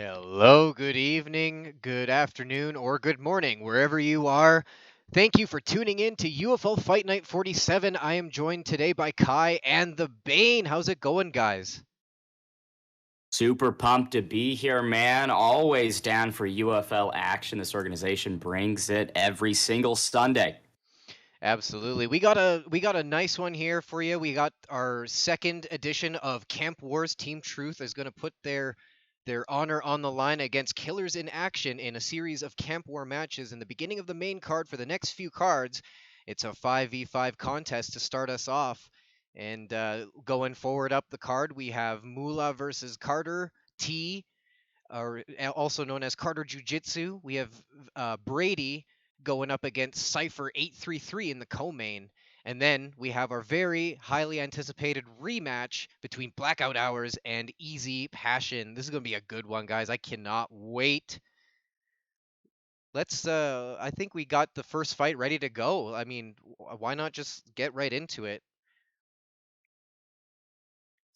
Hello, good evening, good afternoon, or good morning, wherever you are. Thank you for tuning in to UFL Fight Night 47. I am joined today by Kai and the Bane. How's it going, guys? Super pumped to be here, man. Always down for UFL action. This organization brings it every single Sunday. Absolutely. We got a nice one here for you. We got our second edition of Camp Wars. Team Truth is going to put their honor on the line against Killers in Action in a series of Camp War matches in the beginning of the main card for the next few cards. It's a 5v5 contest to start us off. And going forward up the card, we have Mula versus Carter T, or also known as Carter Jiu Jitsu. We have Brady going up against Cypher 833 in the co-main. And then we have our very highly anticipated rematch between Blackout Hours and Easy Passion. This is going to be a good one, guys. I cannot wait. I think we got the first fight ready to go. I mean, why not just get right into it?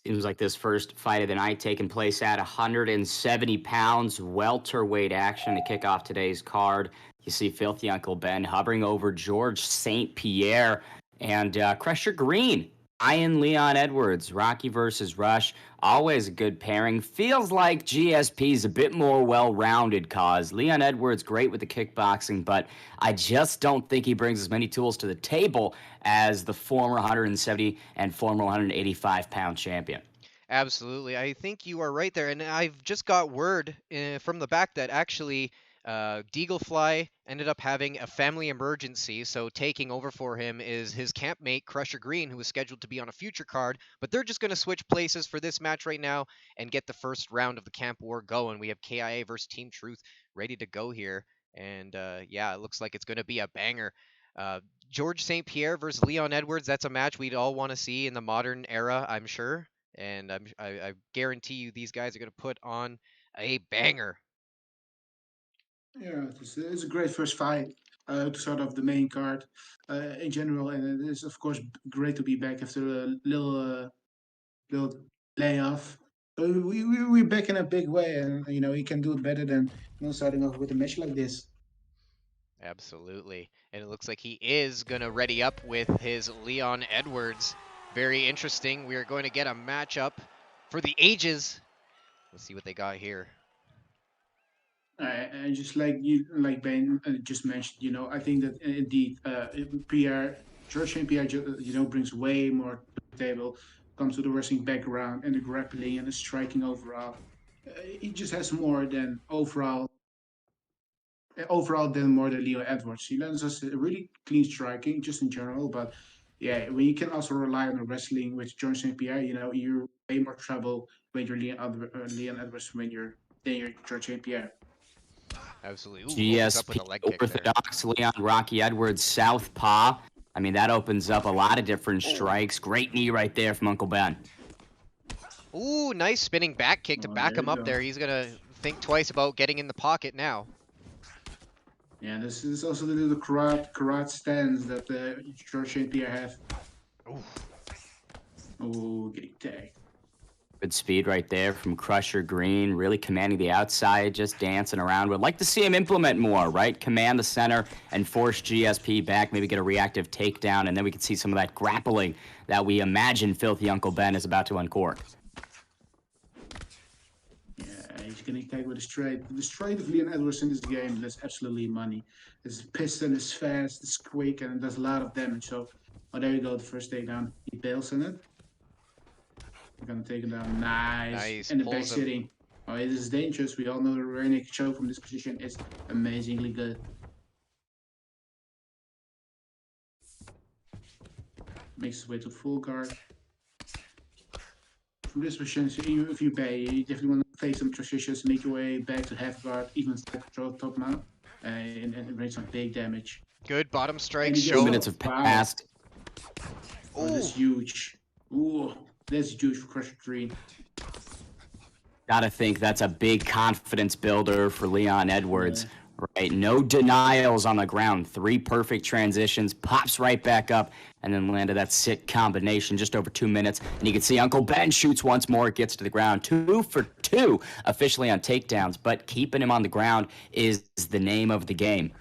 Seems like this first fight of the night taking place at 170 pounds, welterweight action to kick off today's card. You see Filthy Uncle Ben hovering over George St. Pierre and Crusher Green. Ian Leon Edwards, Rocky versus Rush. Always a good pairing. Feels like GSP is a bit more well-rounded, cause Leon Edwards great with the kickboxing, but I just don't think he brings as many tools to the table as the former 170 and former 185-pound champion. Absolutely. I think you are right there. And I've just got word from the back that actually Deaglefly ended up having a family emergency. So taking over for him is his campmate, Crusher Green, who is scheduled to be on a future card. But they're just going to switch places for this match right now and get the first round of the Camp War going. We have KIA versus Team Truth ready to go here. And yeah, it looks like it's going to be a banger. Uh, George St. Pierre versus Leon Edwards, that's a match we'd all want to see in the modern era, I'm sure. And I guarantee you these guys are going to put on a banger. Yeah, it's a great first fight to start off the main card in general, and it is of course great to be back after a little layoff. But we're back in a big way, and you can do it better than starting off with a match like this. Absolutely. And it looks like he is going to ready up with his Leon Edwards. Very interesting. We are going to get a matchup for the ages. Let's see what they got here. And just like Ben just mentioned, I think that indeed Pierre, George St. Pierre, brings way more to the table. Comes to the wrestling background and the grappling and the striking overall. He just has more than overall than more than Leo Edwards. He learns us a really clean striking just in general, but yeah, when you can also rely on the wrestling with George St. Pierre, you're way more trouble when you're Leon Edwards than you're George St. Pierre. Absolutely. Ooh, opens up with GSP a leg kick there. Orthodox Leon Rocky Edwards Southpaw. I mean, that opens up a lot of different strikes. Great knee right there from Uncle Ben. Ooh, nice spinning back kick to Oh, back there him you up go. there. He's going to think twice about getting in the pocket now. Yeah, this is also the little karate stance that George St. Pierre have. Ooh. Oh, getting tagged. Good speed right there from Crusher Green, really commanding the outside, just dancing around. Would like to see him implement more, right? Command the center and force GSP back, maybe get a reactive takedown, and then we can see some of that grappling that we imagine Filthy Uncle Ben is about to uncork. Yeah, he's getting tagged with a straight. The straight of Leon Edwards in this game, that's absolutely money. His piston is fast, it's quick, and it does a lot of damage. So, oh, there you go, the first takedown. He bails in it. We're gonna take him down. Nice. Nice. And the back Pulls him. sitting. Oh, it is dangerous. We all know the rear naked choke from this position is amazingly good. Makes his way to full guard. From this position, if you pay, you definitely want to take some transitions, make your way back to half guard, even top mount, and bring some big damage. Good bottom strike. And he gets 2 Show. minutes have Wow. passed. Oh, that's huge. Ooh, that's huge for Crusher Green. Gotta think that's a big confidence builder for Leon Edwards. Yeah. Right, no denials on the ground. 3 perfect transitions, pops right back up, and then landed that sit combination just over 2 minutes. And you can see Uncle Ben shoots once more, gets to the ground. 2 for 2 officially on takedowns, but keeping him on the ground is the name of the game.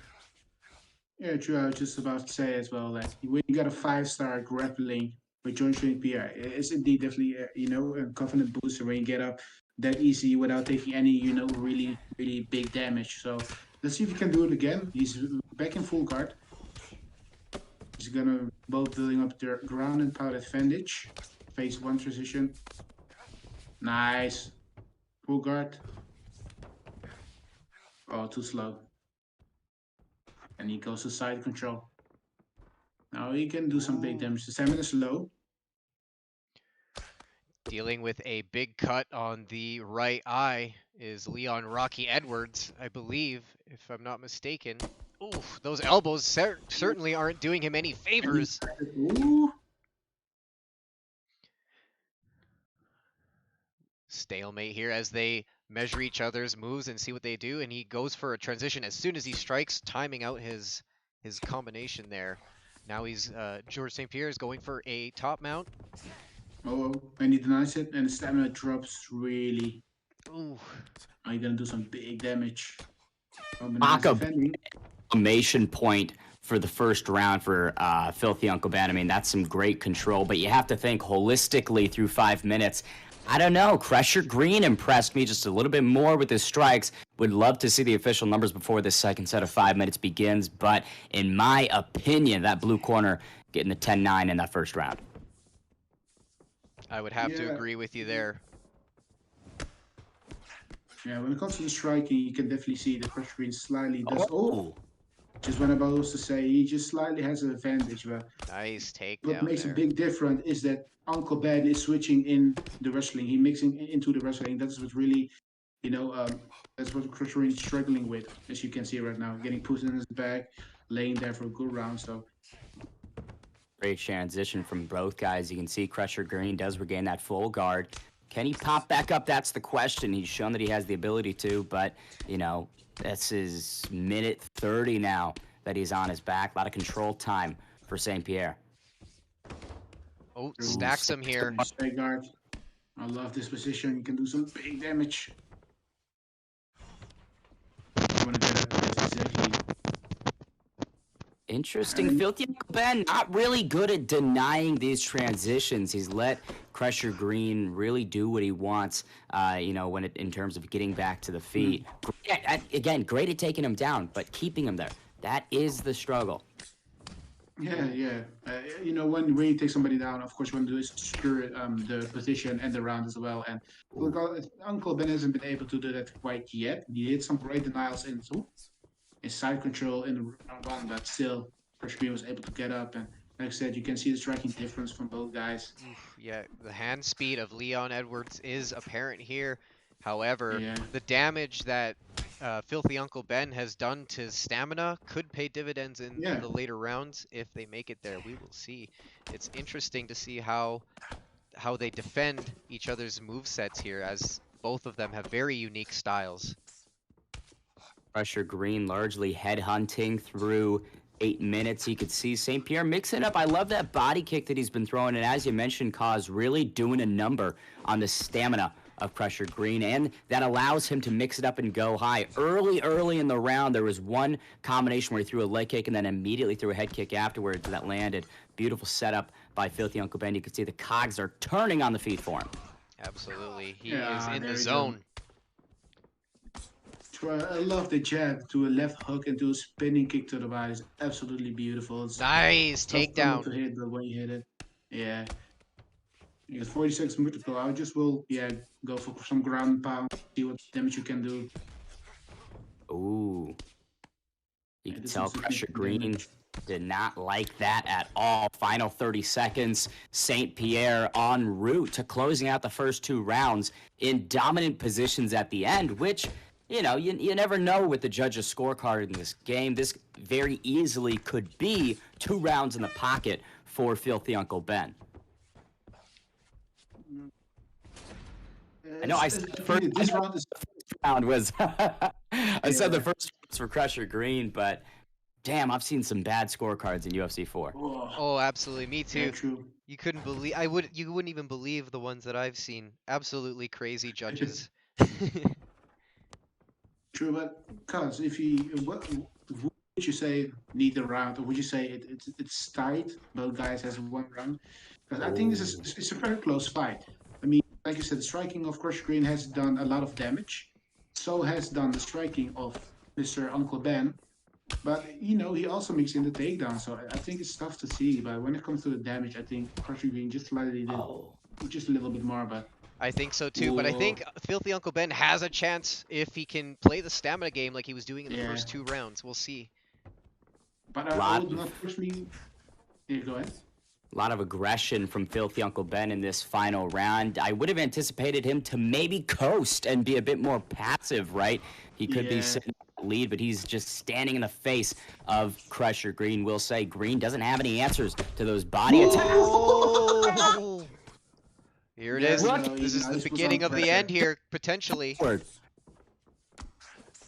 Yeah, true. I was just about to say as well that when you got a 5-star grappling with John St. Pierre, it's indeed definitely a confident booster when you get up that easy without taking any really really big damage. So let's see if he can do it again. He's back in full guard. He's gonna both building up their ground and pound advantage. Phase 1 transition. Nice. Full guard. Oh, too slow. And he goes to side control. Now he can do some big damage. The stamina is low. Dealing with a big cut on the right eye is Leon Rocky Edwards, I believe, if I'm not mistaken. Oof, those elbows certainly aren't doing him any favors. Ooh. Stalemate here as they measure each other's moves and see what they do, and he goes for a transition as soon as he strikes, timing out his combination there. Now he's George St. Pierre is going for a top mount. Oh, and he denies it, and the stamina drops really. Ooh. Are you gonna do some big damage? Oh, Exclamation point for the first round for Filthy Uncle Ben. I mean, that's some great control, but you have to think holistically through 5 minutes. I don't know. Crusher Green impressed me just a little bit more with his strikes. Would love to see the official numbers before this second set of 5 minutes begins, but in my opinion, that blue corner getting the 10-9 in that first round. I would have to agree with you there. Yeah, when it comes to the striking, you can definitely see the Crusher Green slightly does. Oh, just what I'm about to say, he just slightly has an advantage. But nice takedown. What makes there. a big difference is that Uncle Ben is switching in the wrestling. He mixing into the wrestling. That's what really, that's what Crusher Green is struggling with, as you can see right now, getting put in his back, laying there for a good round. So. Great transition from both guys. You can see Crusher Green does regain that full guard. Can he pop back up? That's the question. He's shown that he has the ability to, but, this is minute 30 now that he's on his back. A lot of control time for St. Pierre. Oh, stacks him here. Guard. I love this position. You can do some big damage. You want to get it? Yes, exactly. Interesting. Filthy Uncle Ben, not really good at denying these transitions. He's let Crusher Green really do what he wants, in terms of getting back to the feet. Again, great at taking him down, but keeping him there. That is the struggle. Yeah. When you take somebody down, of course, you want to do is secure the position and the round as well. And look, Uncle Ben hasn't been able to do that quite yet. He did some great denials into his side control in the round 1, but still, Crusher Green was able to get up. And like I said, you can see the striking difference from both guys. Yeah, the hand speed of Leon Edwards is apparent here. However, the damage that Filthy Uncle Ben has done to stamina could pay dividends in the later rounds if they make it there. We will see. It's interesting to see how they defend each other's movesets here, as both of them have very unique styles. Crusher Green largely headhunting through 8 minutes. You could see St. Pierre mixing up. I love that body kick that he's been throwing, and as you mentioned, Kaz, really doing a number on the stamina of Crusher Green, and that allows him to mix it up and go high. Early in the round, there was one combination where he threw a leg kick and then immediately threw a head kick afterwards that landed. Beautiful setup by Filthy Uncle Ben. You can see the cogs are turning on the feet for him. Absolutely. He is in the zone. I love the jab to a left hook and to a spinning kick to the body. It's absolutely beautiful. It's nice takedown. To hit, but when you hit it, yeah. You got 40 seconds more to go. I just will, go for some ground and pound, see what damage you can do. Ooh. You can tell Crusher Green did not like that at all. Final 30 seconds. St. Pierre en route to closing out the first 2 rounds in dominant positions at the end, which, you never know with the judge's scorecard in this game. This very easily could be 2 rounds in the pocket for Filthy Uncle Ben. I know I said the first round was I said the Yeah. first was for Crusher Green, but damn, I've seen some bad scorecards in UFC 4. Oh, Oh, absolutely. Me yeah, too. true. You couldn't believe you wouldn't even believe the ones that I've seen. Absolutely crazy judges. True, but cause if you what would you say need a round, or would you say it's tight? Both guys has one round. Because I think this is Oh. it's a very close fight. I mean, like you said, the striking of Crush Green has done a lot of damage. So has done the striking of Mr. Uncle Ben. But he also mixed in the takedown. So I think it's tough to see. But when it comes to the damage, I think Crush Green just slightly did Oh. just a little bit more. But I think so too, but I ooh, think Filthy Uncle Ben has a chance if he can play the stamina game like he was doing in the yeah. first 2 rounds. We'll see. But I Lot would of not personally. Yeah, go ahead. A lot of aggression from Filthy Uncle Ben in this final round. I would have anticipated him to maybe coast and be a bit more passive, right? He could be Yeah. sitting in the lead, but he's just standing in the face of Crusher Green. We'll say Green doesn't have any answers to those body attacks. Oh! Here it Yeah, is. What? This is now the he's put beginning on of the pressure. end here, potentially.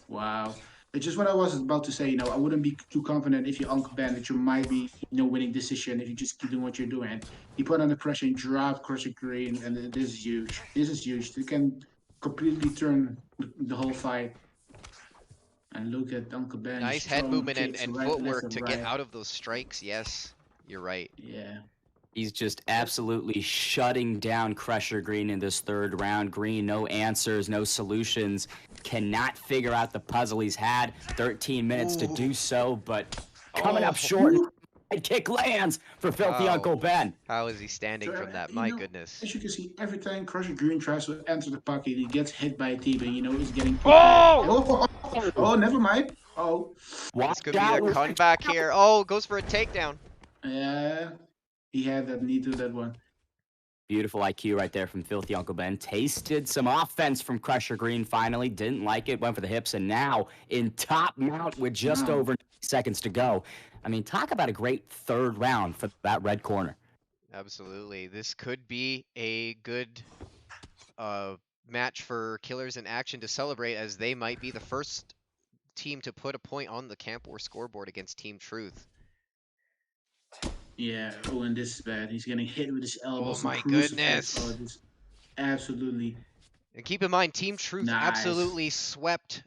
Wow. It's just what I was about to say. I wouldn't be too confident if you're Uncle Ben that you might be, winning decision if you just keep doing what you're doing. He put under pressure and dropped Crusher Green, and this is huge. This is huge. It can completely turn the whole fight. And look at Uncle Ben. He's Nice head throwing movement kicks and right, left, footwork and to get right. out of those strikes. Yes, you're right. Yeah. He's just absolutely shutting down Crusher Green in this third round. Green, no answers, no solutions, cannot figure out the puzzle he's had. 13 minutes to do so, but coming up short. Head kick lands for Filthy Wow. Uncle Ben. How is he standing from that? My goodness. As you can see, every time Crusher Green tries to enter the pocket, he gets hit by a team, and he's getting. Oh, never mind. Oh. This could be a comeback here. Oh, goes for a takedown. Yeah. He had that knee to that one. Beautiful IQ right there from Filthy Uncle Ben. Tasted some offense from Crusher Green finally. Didn't like it. Went for the hips. And now in top mount with just over seconds to go. I mean, talk about a great third round for that red corner. Absolutely. This could be a good match for Killers in Action to celebrate, as they might be the first team to put a point on the Camp War scoreboard against Team Truth. Yeah, and this is bad. He's getting hit with his elbows. Oh my goodness. Oh, this absolutely. And keep in mind, Team Truth absolutely swept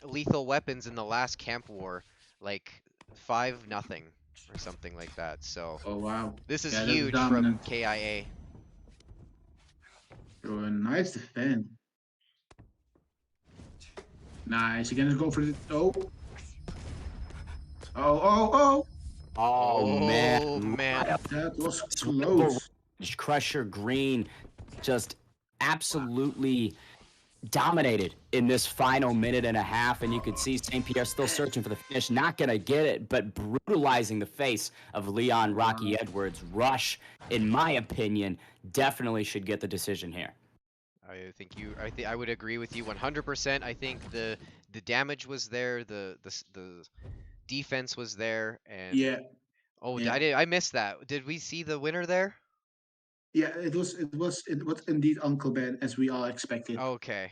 Lethal Weapons in the last Camp War, like 5-0 or something like that. So oh wow, this is huge from KIA. Oh, nice defend. Nice. You're gonna go for the Oh man. That was close. Crusher Green just absolutely dominated in this final minute and a half, and you could see St. Pierre still searching for the finish, not gonna get it, but brutalizing the face of Leon Rocky Edwards. Rush, in my opinion, definitely should get the decision here. I would agree with you 100%. I think the damage was there, the defense was there, and I missed that. Did we see the winner there? Yeah, it was indeed Uncle Ben, as we all expected. Okay.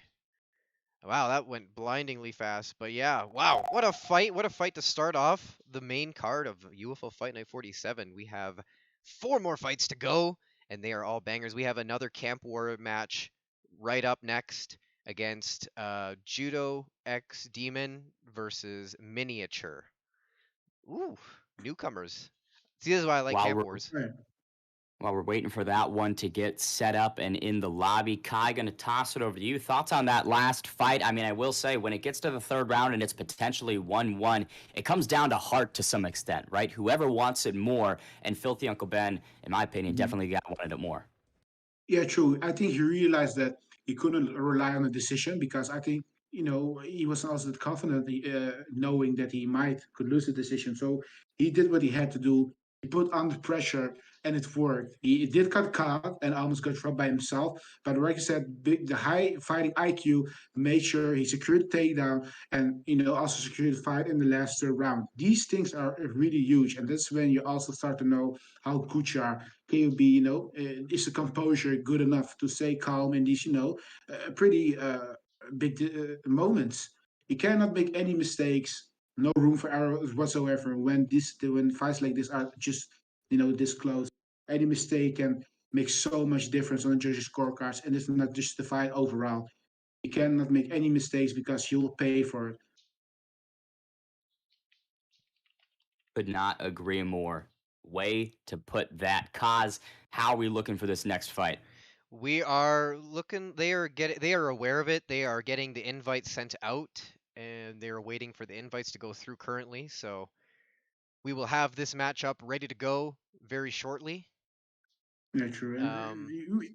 Wow, that went blindingly fast. But yeah, wow, what a fight. What a fight to start off the main card of UFL Fight Night 47. We have 4 more fights to go, and they are all bangers. We have another Camp War match right up next against Judo X Demon versus Miniature. Ooh, newcomers. See, this is why I like Camp Wars. While we're waiting for that one to get set up and in the lobby, Kai, going to toss it over to you. Thoughts on that last fight? I mean, I will say, when it gets to the third round and it's potentially 1-1, it comes down to heart to some extent, right? Whoever wants it more, and Filthy Uncle Ben, in my opinion, definitely wanted it more. Yeah, true. I think he realized that he couldn't rely on a decision, because I think he was also confident, knowing that he could lose the decision. So he did what he had to do. He put under pressure, and it worked. He did got caught and almost got dropped by himself. But like I said, the high fighting IQ made sure he secured the takedown, and also secured the fight in the last third round. These things are really huge, and that's when you also start to know how good you are. Can you be, is the composure good enough to stay calm in these, pretty big moments? He cannot make any mistakes. No room for error whatsoever when fights like this are just this close. Any mistake can make so much difference on the judges' scorecards, and it's not just the fight overall. He cannot make any mistakes because he will pay for it. Could not agree more. Way to put that. Kaz, how are we looking for this next fight? We are looking. They are aware of it. They are getting the invites sent out, and they are waiting for the invites to go through currently. So we will have this matchup ready to go very shortly. Yeah, true. And Um,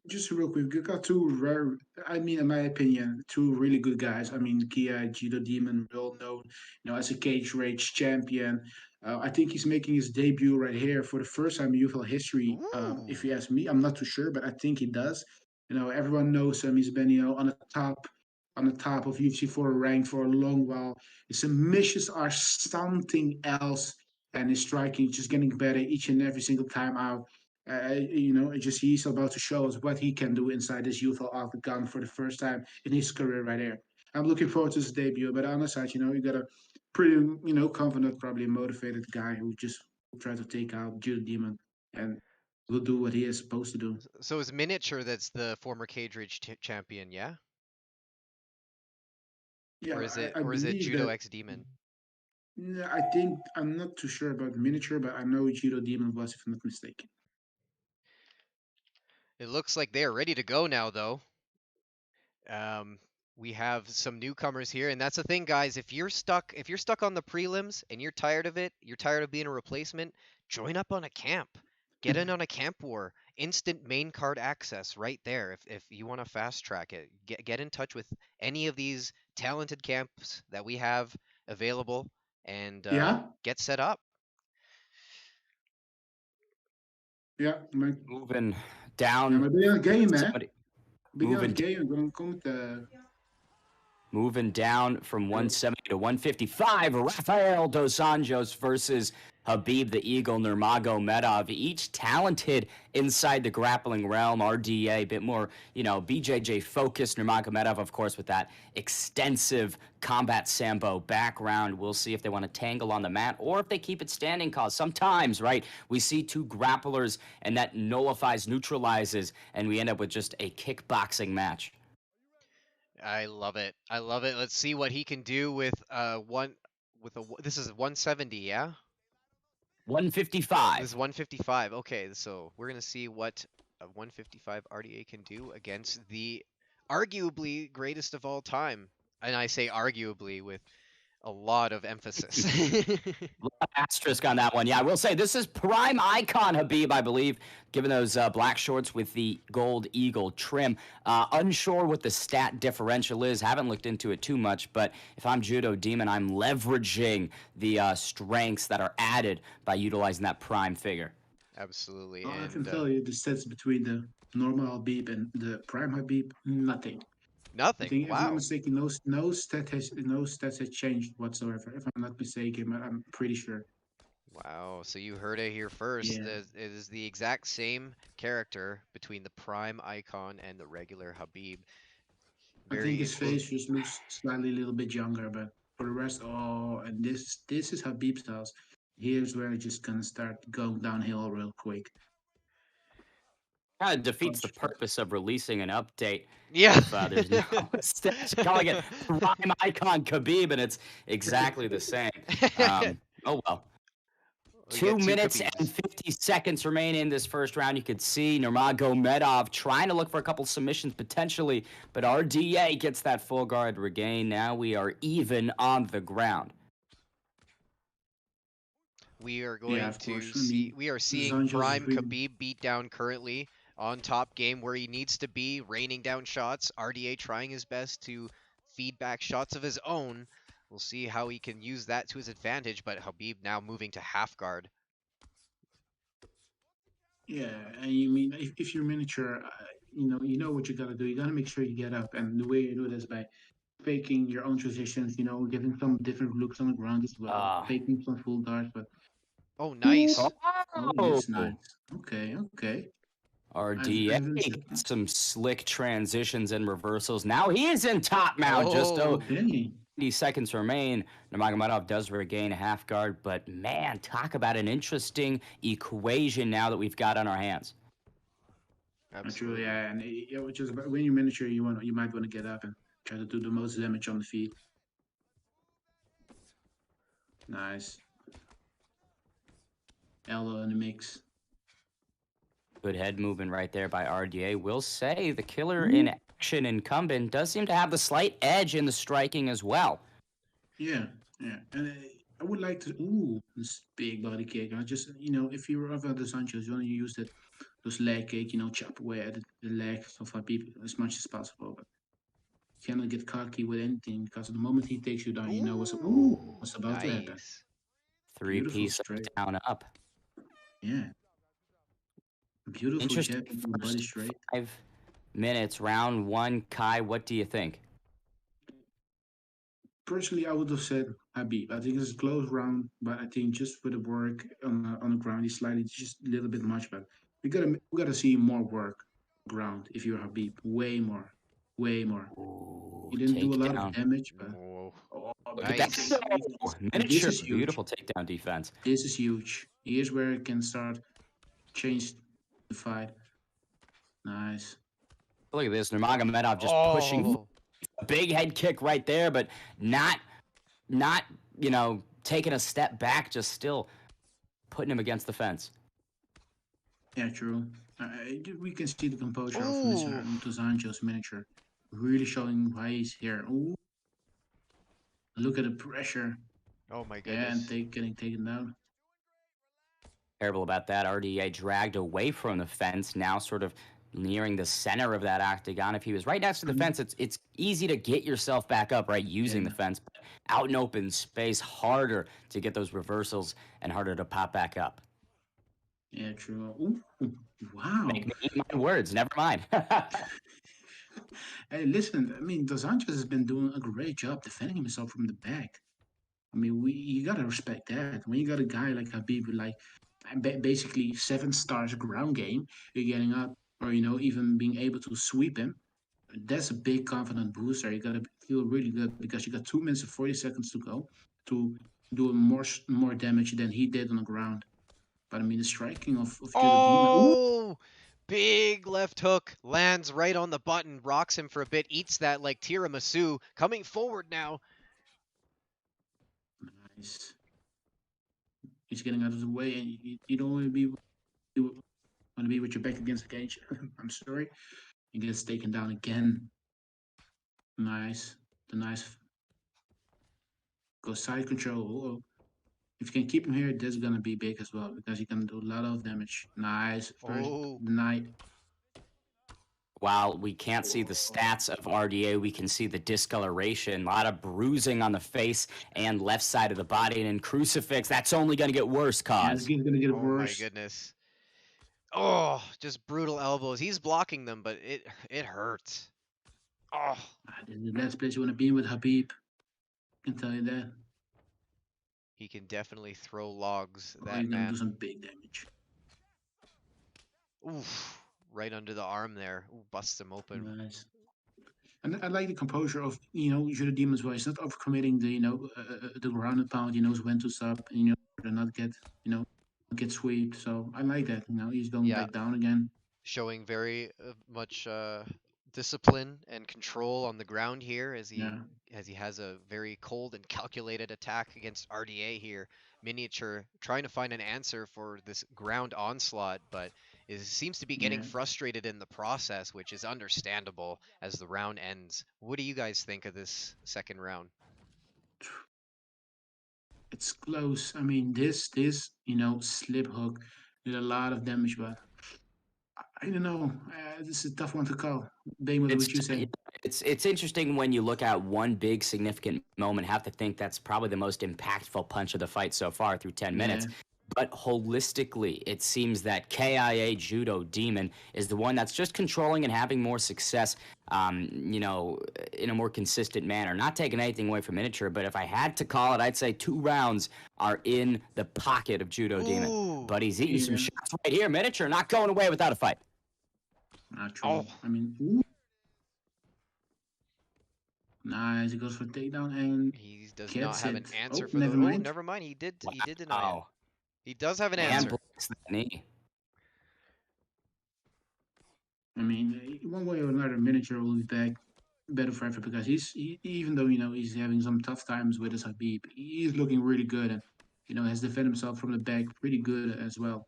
just real quick, you got two rare, I mean, in my opinion, two really good guys. I mean, Kia Judo Demon, well known, as a cage rage champion. I think he's making his debut right here for the first time in UFL history. If ooh. you ask me, I'm not too sure, but I think he does. Everyone knows him. He's been, on the top of UFC 4 rank for a long while. His submissions are something else, and his striking just getting better each and every single time out. It just he's about to show us what he can do inside this youthful octagon for the first time in his career right there. I'm looking forward to his debut, but on the side, you got a pretty, confident, probably motivated guy who just will try to take out Judo Demon and will do what he is supposed to do. So it's Miniature that's the former Cage Rage champion, yeah? Yeah, I Or is it believe Judo that. X Demon? I think I'm not too sure about miniature, but I know Judo Demon was, if I'm not mistaken. It looks like they are ready to go now, though. Um, we have some newcomers here, and that's the thing, guys. If you're stuck on the prelims and you're tired of it, you're tired of being a replacement, join up on a camp. Get in on a camp war. Instant main card access right there. If you want to fast track it, get in touch with any of these talented camps that we have available and Yeah, get set up. ja, maar, Moving ja, down. maar ben je aan het gamen, hè? Somebody Ben je aan moving het gamen? Dan komt moving down from 170 to 155. Rafael Dos Anjos versus Habib the Eagle Nurmagomedov. Each talented inside the grappling realm. RDA, a bit more, BJJ focused. Nurmagomedov, of course, with that extensive combat sambo background. We'll see if they want to tangle on the mat or if they keep it standing, cause sometimes, right, we see two grapplers and that nullifies, neutralizes, and we end up with just a kickboxing match. I love it. I love it. Let's see what he can do with this is 170, yeah? 155. This is 155. Okay, so we're going to see what a 155 RDA can do against the arguably greatest of all time. And I say arguably with a lot of emphasis. Asterisk on that one. Yeah, I will say this is prime icon Habib, I believe, given those black shorts with the gold eagle trim. Unsure what the stat differential is. Haven't looked into it too much, but if I'm Judo Demon, I'm leveraging the strengths that are added by utilizing that prime figure. Absolutely. I can And tell you the stats between the normal Habib and the prime Habib, nothing. I nothing. think, if I'm not Wow. mistaken, no stats has changed whatsoever. If I'm not mistaken, but I'm pretty sure. Wow. So you heard it here first. Yeah, It is the exact same character between the prime icon and the regular Habib. I Very think his interesting. face just looks slightly a little bit younger, but for the rest, and this is Habib's house. Here's where it's just gonna start going downhill real quick. Kind of defeats the Punch. purpose of releasing an update Yeah. if there's no stats. Calling it prime icon Khabib, and it's exactly the same. Oh well. We 2 get two minutes Khabibs. and 50 seconds remaining in this first round. You could see Nurmagomedov trying to look for a couple submissions potentially, but RDA gets that full guard regain. Now we are even on the ground. We are going of to course. I see. mean, We are seeing Zanjos is Prime really. Khabib beat down currently on top game where he needs to be, raining down shots. RDA trying his best to feed back shots of his own. We'll see how he can use that to his advantage, but Khabib now moving to half guard. Yeah, and you mean if you're miniature, you know what you gotta do. You gotta make sure you get up, and the way you do it is by faking your own transitions. Getting some different looks on the ground as well, faking some full darts. But Oh, nice. oh, that's nice. Okay, okay. RDA I've been gets some slick transitions and reversals. Now he is in top mount. Just Oh. Danny. 90 seconds remain. Nurmagomedov does regain a half guard, but man, talk about an interesting equation now that we've got on our hands. True, Absolutely. yeah, and just when you miniature, you might want to get up and try to do the most damage on the field. Nice. Elbow in the mix. Good head movement right there by RDA. Will say the killer in action incumbent does seem to have the slight edge in the striking as well. Yeah, yeah, and I would like to. Ooh, this big body kick. I just, if you were over the Sanchez, you want to use those leg kick, chop away at the legs of our people as much as possible. But you cannot get cocky with anything because the moment he takes you down, you know what's about to happen. Nice. Beautiful Three-piece straight. down up. Yeah. Beautiful Interesting jab into the body first straight. 5 minutes. Round one, Kai, what do you think? Personally, I would have said Habib. I think it's a close round, but I think just with the work on the ground, he's slightly just a little bit much. But we gotta see more work ground if you're Habib. Way more, way more. Ooh, He didn't do a lot of takedown. damage, but Whoa. but Look at that. Nice. this Miniature. is huge. Beautiful takedown defense. This is huge. Here's where it can start change the fight. Nice. Look at this. Nurmagomedov just pushing Oh. a big head kick right there, but not, taking a step back, just still putting him against the fence. Yeah, true. We can see the composure of Ooh. Mr. Sancho's miniature, really showing why he's here. Ooh, look at the pressure. Oh my Yeah, and goodness. getting taken down. Terrible about that. RDA dragged away from the fence, now sort of nearing the center of that octagon. If he was right next to the fence, it's easy to get yourself back up, right, using the fence. But out in open space, harder to get those reversals and harder to pop back up. Yeah, true. Ooh, wow. Make me eat my words. Never mind. Hey, listen. I mean, Dos Anjos has been doing a great job defending himself from the back. I mean, you gotta respect that. When you got a guy like Habib with like basically 7 stars ground game, you're getting up, or even being able to sweep him. That's a big confident booster. You gotta feel really good because you got 2 minutes and 40 seconds to go to do more damage than he did on the ground. But I mean, the striking of Judo Demon. Ooh, Oh, big left hook lands right on the button, rocks him for a bit, eats that like tiramisu. Coming forward now. nice. He's getting out of the way, and you don't want to be with your back against the cage. I'm sorry. He gets taken down again. Nice. The nice go side control. Oh, if you can keep him here, this is gonna be big as well because he can do a lot of damage. Nice. First Oh. night. While we can't see the stats of RDA, we can see the discoloration, a lot of bruising on the face and left side of the body, and in crucifix, that's only going to get worse, Yeah, Cause. it's gonna get Oh my worse. goodness. Oh, just brutal elbows. He's blocking them, but it hurts. Oh. This is the last place you want to be with Habib. I can tell you that. He can definitely throw logs, Oh, that he's gonna do man. some big damage. Oof. Right under the arm there. Ooh, busts him open. Nice. And I like the composure of Judo Demon as well. He's not overcommitting the ground and pound. He knows when to stop and to not get swept. So I like that. He's going Yeah. back down again. Showing very much discipline and control on the ground here as he has a very cold and calculated attack against RDA here. Miniature trying to find an answer for this ground onslaught, but seems to be getting frustrated in the process, which is understandable as the round ends. What do you guys think of this second round? It's close. I mean, this slip hook did a lot of damage, but I don't know. This is a tough one to call. Being with what you say. It's interesting when you look at one big significant moment, have to think that's probably the most impactful punch of the fight so far through 10 minutes. But holistically, it seems that KIA Judo Demon is the one that's just controlling and having more success, in a more consistent manner. Not taking anything away from Miniature, but if I had to call it, I'd say 2 rounds are in the pocket of Judo Demon. But he's eating some shots right here. Miniature not going away without a fight. Not true. I mean, ooh. Nice. He goes for takedown and He does not gets have an it. answer Oh, for the. never Oh, mind. never mind. He did deny it. Wow. He does have an And answer. blocks that knee. I mean, one way or another, Miniature will be back better forever because even though he's having some tough times with his Habib, he's looking really good and has defended himself from the back pretty good as well.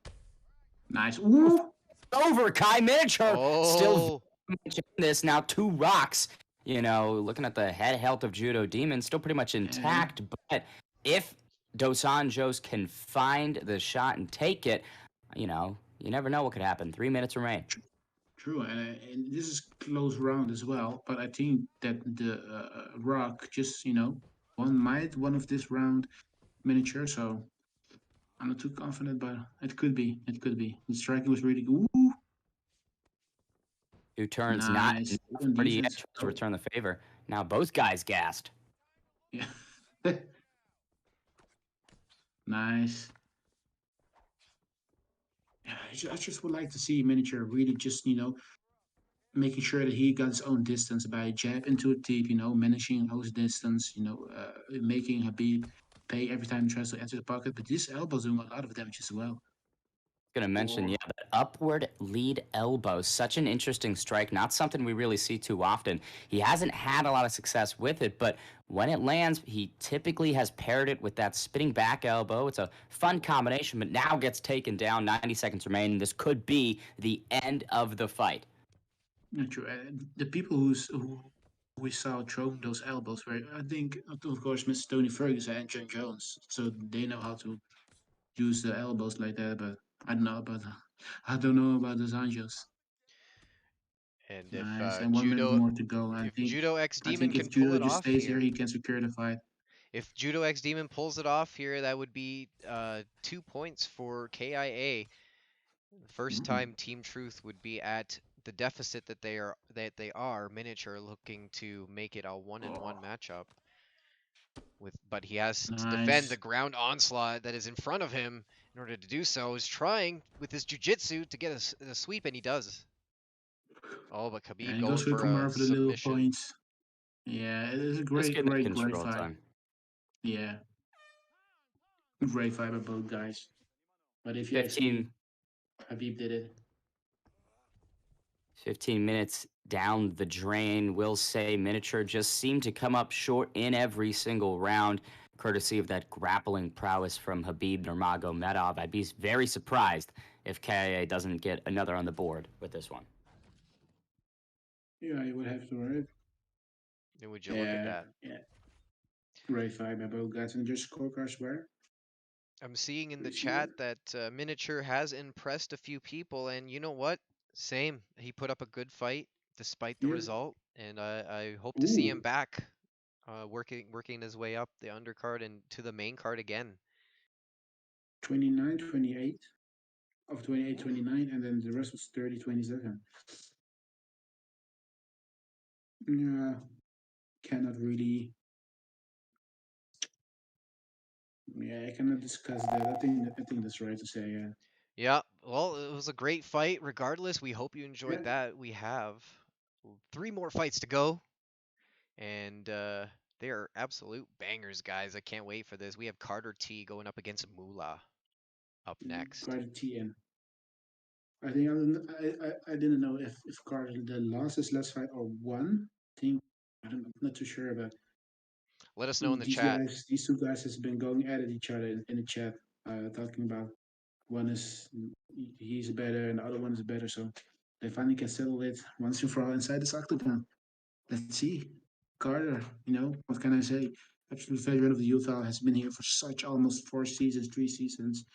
Nice. Oof. Ooh. Over Kai Miniature. Still Oh, much in this now. 2 rocks. Looking at the head health of Judo Demon, still pretty much Yeah. intact. But if Dos Anjos can find the shot and take it, you never know what could happen. 3 minutes remain. True, and this is close round as well. But I think that the Rock just one of this round Miniature. So I'm not too confident, but it could be. It could be. The striking was really good. Ooh, 2 turns, not nice. enough On for the defense. edge to Oh, return the favor. Now both guys gassed. yeah. Nice. Yeah, I just would like to see Miniature really just making sure that he got his own distance by jab into a deep, managing his distance, making Habib pay every time he tries to enter the pocket. But this elbow's doing a lot of damage as well. Gonna mention, Oh, yeah, that upward lead elbow. Such an interesting strike. Not something we really see too often. He hasn't had a lot of success with it, but when it lands, he typically has paired it with that spinning back elbow. It's a fun combination, but now gets taken down. 90 seconds remain. This could be the end of the fight. not true. The people who we saw throwing those elbows were, I think, of course, Mr. Tony Ferguson and John Jones. So they know how to use the elbows like that. But I don't know about the Anjos. and if Nice, and 1 minute more to go. Judo X I Demon think can if pull Judo it just off stays here, here, he can secure the fight. if Judo X Demon pulls it off here, that would be 2 points for KIA. First Mm, time Team Truth would be at the deficit that they are. Miniature looking to make it a 1-1 oh, matchup. But he has to defend the nice. ground onslaught that is in front of him. In order to do so, is trying with his jiu-jitsu to get a sweep, and he does. Oh, but And Khabib he goes going for the for a Kamara for the little submission. points. Yeah, it is a Just great, getting that great, great control fight. time. Yeah, great fight by both guys. But if you ask me, 15 Habib did it. 15 minutes down the drain. Will say Miniature just seemed to come up short in every single round, courtesy of that grappling prowess from Habib Nurmagomedov. I'd be very surprised if KIA doesn't get another on the board with this one. Yeah, you would have to, right? And would you look at Yeah, that? yeah. Great fight by both guys. And just scorecards were. I'm seeing in Let the me see that. chat that Miniature has impressed a few people, and you know what? Same. He put up a good fight despite the Yeah. result, and I hope to see him Ooh, back, working his way up the undercard and to the main card again. 29, 28 of 28, 29, and then the rest was 30, 27. Yeah, cannot really. Yeah, I cannot discuss that. I think that's right to say. Yeah. Yeah, well, it was a great fight. Regardless, we hope you enjoyed Yeah. that. We have 3 more fights to go, and they are absolute bangers, guys. I can't wait for this. We have Carter T going up against Moolah up next. Carter TN. I think I didn't know if Carter the lost his last fight or won. I think I'm not too sure, but Let us know in the these chat. guys, these two guys, has been going at each other in the chat, talking about one is he's better and the other one is better. So they finally can settle it once and for all inside this octagon. Let's see. Carter, what can I say? Absolute veteran of the UFL has been here for such almost 4 seasons, 3 seasons.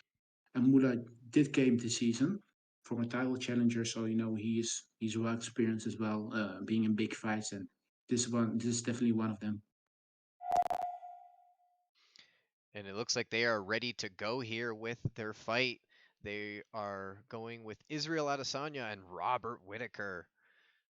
And Mula did came this season from a title challenger, so he's well experienced as well, being in big fights, and this is definitely one of them. And it looks like they are ready to go here with their fight. They are going with Israel Adesanya and Robert Whitaker.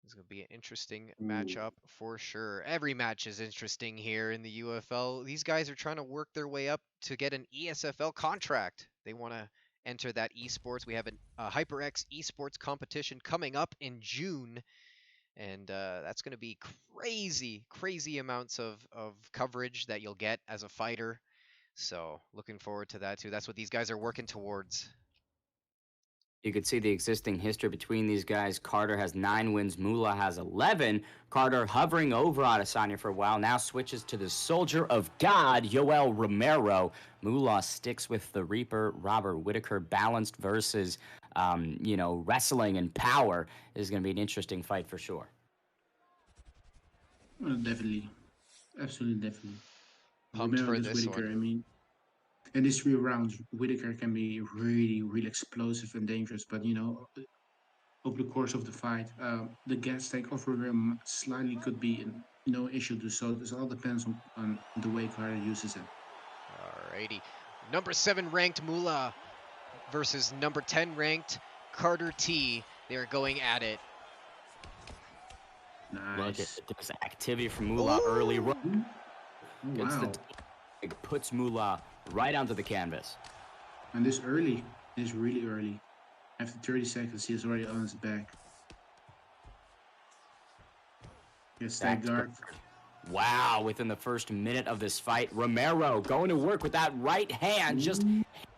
It's going to be an interesting Ooh. matchup for sure. Every match is interesting here in the UFL. These guys are trying to work their way up to get an ESFL contract. They want to enter that esports. We have a HyperX esports competition coming up in June. And that's going to be crazy amounts of coverage that you'll get as a fighter. So looking forward to that too. That's what these guys are working towards. You could see the existing history between these guys. Carter has 9 wins. Moolah has 11. Carter hovering over Adesanya for a while. Now switches to the Soldier of God, Yoel Romero. Moolah sticks with the Reaper, Robert Whitaker. Balanced versus, wrestling and power is going to be an interesting fight for sure. Well, definitely. Absolutely, definitely. Pumped Romero for against this Whitaker, one. I mean, in these 3 rounds, Whitaker can be really explosive and dangerous. But over the course of the fight, the gas tank of Romero slightly could be no issue to. So this all depends on the way Carter uses it. Alrighty, number 7 ranked Moolah versus number 10 ranked Carter T. They are going at it. Nice. Look, there's activity from Moolah early. Oh, Gets wow. it puts Moolah right onto the canvas. And this really early. After 30 seconds, he's already on his back. Gets that guard. Wow, within the first minute of this fight, Romero going to work with that right hand, just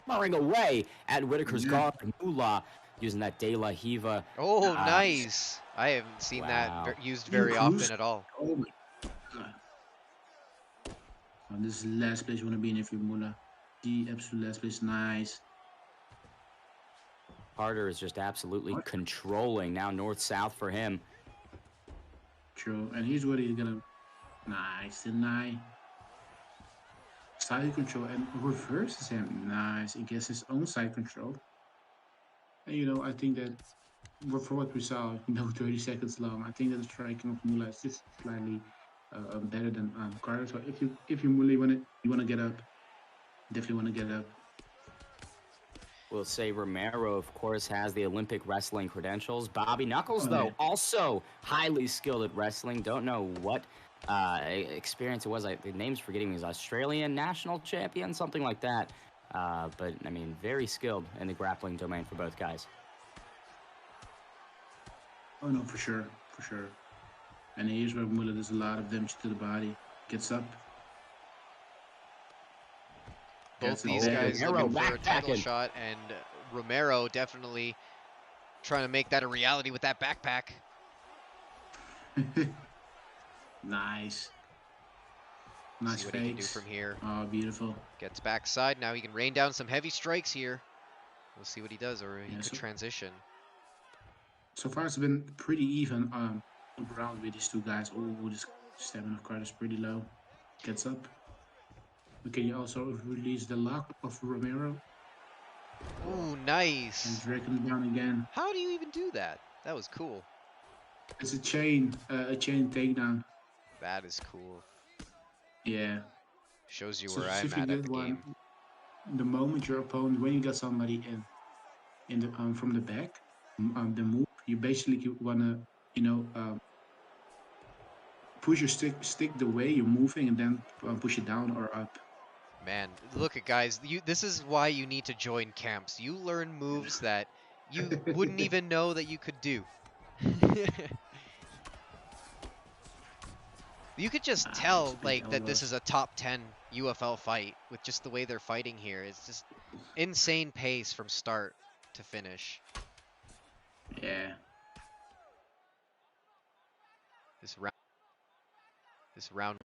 hammering away at Whitaker's guard. Moolah using that De La Hiva. Oh, nice. I haven't seen that used very often at all. Oh my God. Oh, this is the last place you want to be in if you're Moolah. The absolute last place. Nice. Carter is just absolutely controlling. Now north-south for him. True. And here's what he's going to... Nice. Deny. Side control and reverses him. Nice. He gets his own side control. And, I think that for what we saw, 30 seconds long, I think that the striking of Moolah is just slightly better than Carter. So if you really want to get up, definitely want to get up. We'll say Romero, of course, has the Olympic wrestling credentials. Bobby Knuckles, though, also highly skilled at wrestling. Don't know what experience it was. The name's forgetting me. He's Australian national champion, something like that. But, I mean, very skilled in the grappling domain for both guys. Oh, no, for sure. For sure. And here's where Moolah does a lot of damage to the body. Gets up. Both these guys looking for a title shot, and Romero definitely trying to make that a reality with that backpack. Nice. Nice. See what he can do from here. Oh, beautiful. Gets backside. Now he can rain down some heavy strikes here. We'll see what he does, or he could transition. So far, it's been pretty even round with these 2 guys. Oh, this stamina of Carter is pretty low. Gets up. But can you also release the lock of Romero? Oh, nice. And drag him down again. How do you even do that? That was cool. It's a chain takedown. That is cool. Yeah. Shows you where I'm at the game. The moment your opponent, when you got somebody in the from the back, the move, you basically wanna, push your stick the way you're moving, and then push it down or up. Man, look at guys. This is why you need to join camps. You learn moves that you wouldn't even know that you could do. You could just tell that this is a top 10 UFL fight with just the way they're fighting here. It's just insane pace from start to finish. Yeah. This round